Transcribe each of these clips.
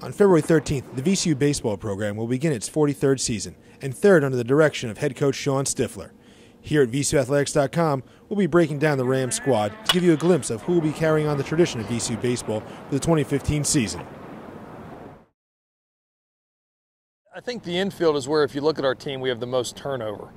On February 13th, the VCU baseball program will begin its 43rd season, and third under the direction of head coach Sean Stifler. Here at VCUathletics.com, we'll be breaking down the Rams squad to give you a glimpse of who will be carrying on the tradition of VCU baseball for the 2015 season. I think the infield is where, if you look at our team, we have the most turnover.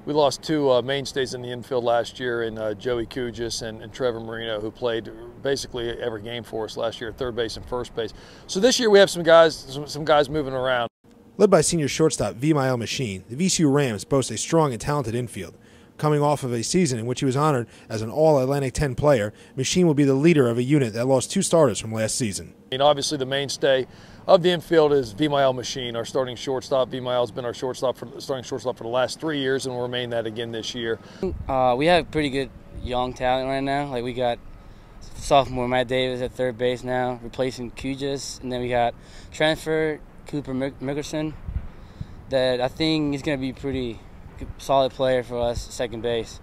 We lost two mainstays in the infield last year in Joey Kugis and Trevor Marino, who played basically every game for us last year at third base and first base. So this year we have some guys moving around. Led by senior shortstop VCU Machine, the VCU Rams boast a strong and talented infield. Coming off of a season in which he was honored as an All-Atlantic 10 player, Machine will be the leader of a unit that lost two starters from last season. Obviously, the mainstay of the infield is VCU Machine, our starting shortstop. VCU has been our starting shortstop for the last 3 years and will remain that again this year. We have pretty good young talent right now. Like, we got sophomore Matt Davis at third base now, replacing Kugis, and then we got transfer Cooper Mickelson that I think is going to be pretty solid player for us at second base.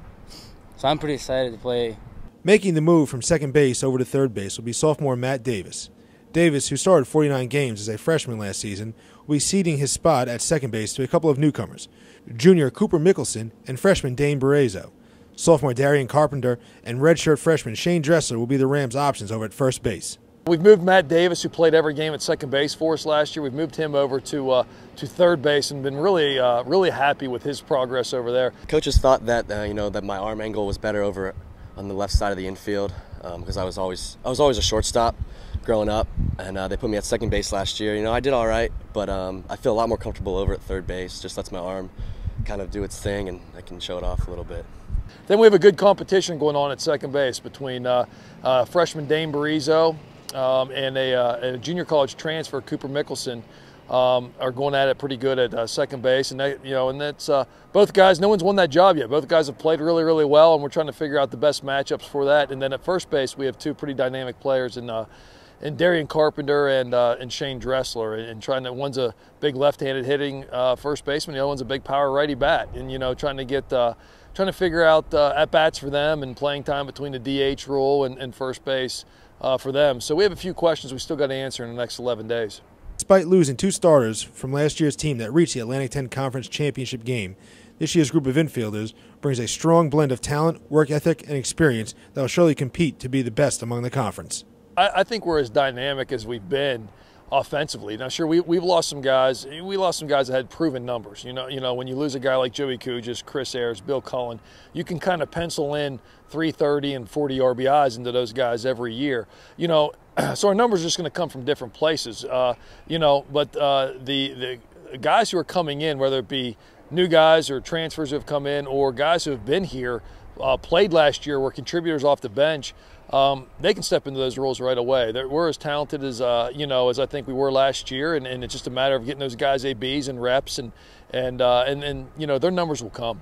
So I'm pretty excited to play. Making the move from second base over to third base will be sophomore Matt Davis. Davis, who started 49 games as a freshman last season, will be ceding his spot at second base to a couple of newcomers, junior Cooper Mickelson and freshman Dane Barrezo. Sophomore Darian Carpenter and redshirt freshman Shane Dressler will be the Rams' options over at first base. We've moved Matt Davis, who played every game at second base for us last year. We've moved him over to third base and been really happy with his progress over there. Coaches thought that that my arm angle was better over on the left side of the infield because I was always a shortstop growing up, and they put me at second base last year. I did all right, but I feel a lot more comfortable over at third base. Just lets my arm kind of do its thing, and I can show it off a little bit. Then we have a good competition going on at second base between freshman Dane Barrezo and a junior college transfer, Cooper Mickelson, are going at it pretty good at second base, and that's both guys. No one's won that job yet. Both guys have played really well, and we're trying to figure out the best matchups for that. And then at first base, we have two pretty dynamic players in Darian Carpenter and Shane Dressler, and one's a big left-handed hitting first baseman, the other one's a big power righty bat, and trying to figure out at bats for them and playing time between the DH role and first base for them. So we have a few questions we still got to answer in the next 11 days. Despite losing two starters from last year's team that reached the Atlantic 10 Conference Championship game, this year's group of infielders brings a strong blend of talent, work ethic, and experience that will surely compete to be the best among the conference. I think we're as dynamic as we've been offensively. Now, sure, we've lost some guys. We lost some guys that had proven numbers. When you lose a guy like Joey Kugis, Chris Ayers, Bill Cullen, you can kind of pencil in 330 and 40 RBIs into those guys every year. So our numbers are just going to come from different places. But the guys who are coming in, whether it be new guys or transfers who have come in, or guys who have been here, played last year, were contributors off the bench, they can step into those roles right away. We're as talented as I think we were last year, and it's just a matter of getting those guys ABs and reps, and their numbers will come.